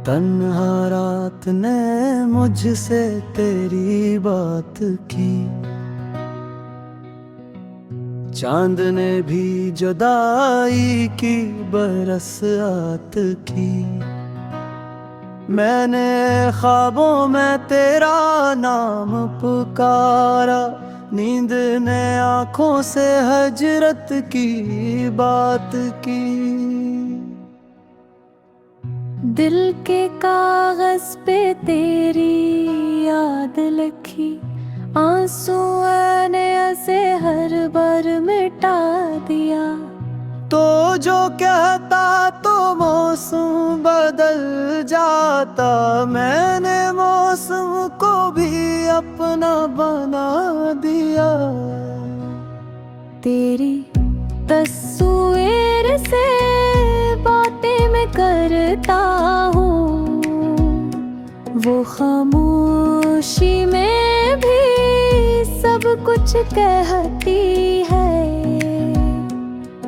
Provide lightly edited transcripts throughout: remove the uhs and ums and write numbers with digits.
तन्हा रात ने मुझसे तेरी बात की, चांद ने भी जुदाई की बरसात की। मैंने ख्वाबों में तेरा नाम पुकारा, नींद ने आंखों से हजरत की बात की। दिल के कागज पे तेरी याद लिखी, आंसू ने ऐसे हर बार मिटा दिया। तो जो कहता तो मौसम बदल जाता, मैंने मौसम को भी अपना बना दिया। तेरी तस्वीर से बातें मैं करता हूँ, वो खामोशी में भी सब कुछ कहती है।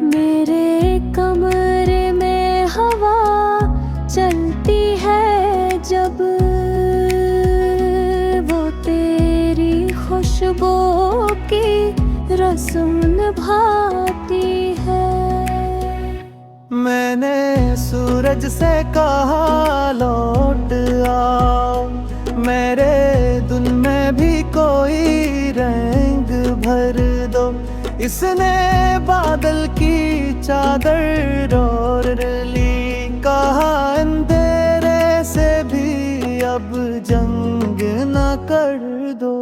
मेरे कमरे में हवा चलती है जब, वो तेरी खुशबू की रस्म निभाती है। मैंने सूरज से कहा लौट आओ, मेरे दिल में भी कोई रंग भर दो। इसने बादल की चादर ओढ़ ली, कहा अंधेरे से भी अब जंग न कर दो।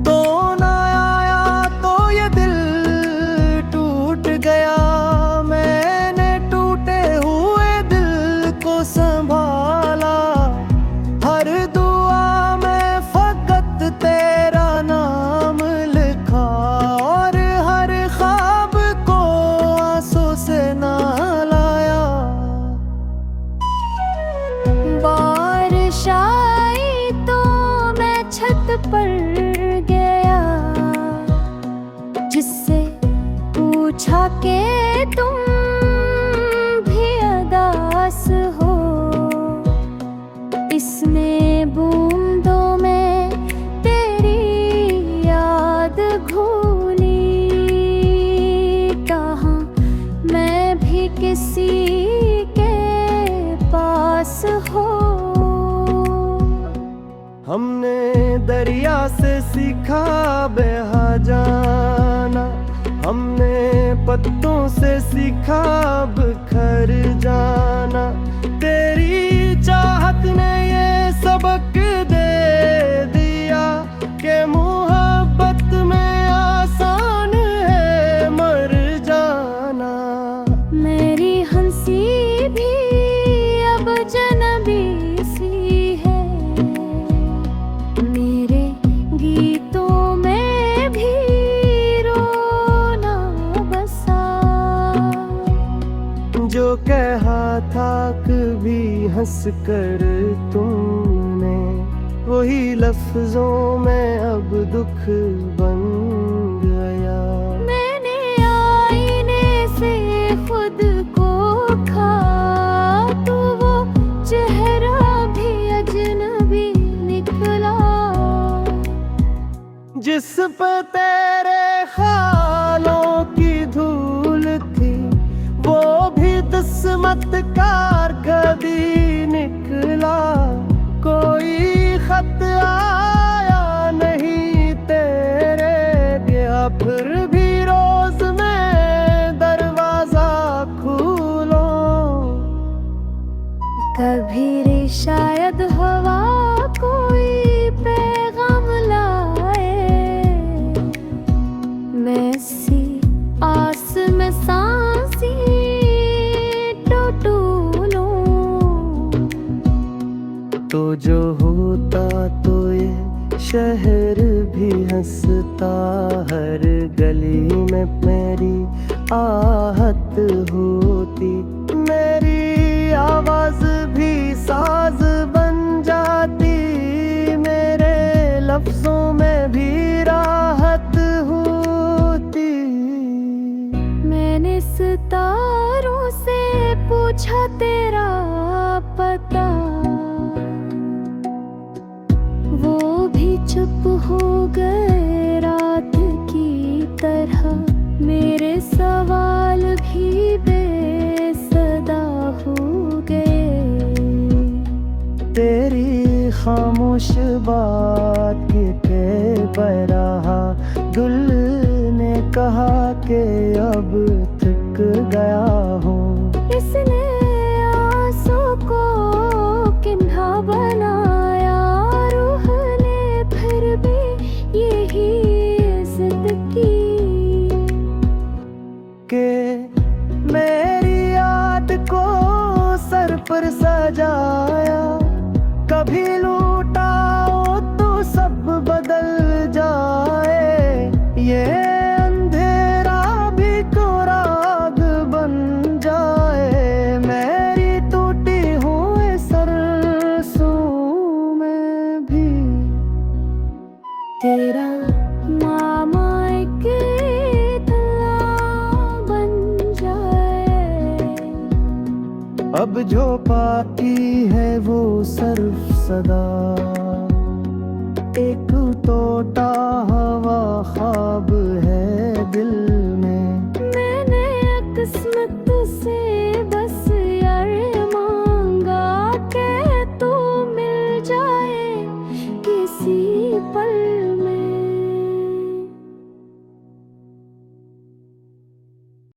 तो न आया तो ये दिल टूट गया, मैंने टूटे हुए दिल को संभाला। हर दुआ में फकत तेरा नाम लिखा, और हर ख्वाब को आंसू से ना लाया। बारिश आई तो मैं छत पर गया, जिससे पूछा कि तुम भी उदास हो। इसने बूंदों में तेरी याद घोली, कहा मैं भी किसी के पास हो। हमने दरिया से सीखा बहा जाना, हमने पत्तों से सीखा बिखर जाना। तेरी चाहत ने ये सबक दे दिया कि मोहब्बत में आसान है मर जाना। मेरी हंसी भी अब जनबी सी है, मेरे गीतों में भी रोना बसा। जो कहा था कभी हंस कर तुमने, वही लफ्जों में अब दुख बन गया। मैंने आईने से खुद को खा, तो वो चेहरा भी अजनबी निकला। जिस पे तेरे ख्यालों की धूल थी, वो भी किस्मत कार कभी निकला। कोई खत आया नहीं तेरे दिया, फिर भी रोज मैं दरवाजा खोलो। कभी रे शायद हवा कोई पैगाम लाए, मैं सी आस में सांसी तो जो होता तो ये शहर भी हंसता, हर गली में मेरी आहत होती। मेरी आवाज भी साज बन जाती, मेरे लफ्जों में भी राहत होती। मैंने सितारों से पूछा तेरा चुप हो गए रात की तरह, मेरे सवाल भी बेसदा हो गए। तेरी खामोश बात के बरहा दिल ने कहा कि अब थक गया हूँ। इसने आंसू को किन्हा बनाया, रूह ने फिर भी यही जिद की कि मेरी याद को सर पर सजाया, कभी लूटाओ तो सब बदल जाए। ये अंधेरा भी कुराग बन जाए, मेरी टूटी हुई सरसों में भी तेरा मामा एक इतना बन जाए। अब जो बाकी है वो सिर्फ सदा, एक टूटा हवा ख्वाब है दिल में। मैंने किस्मत से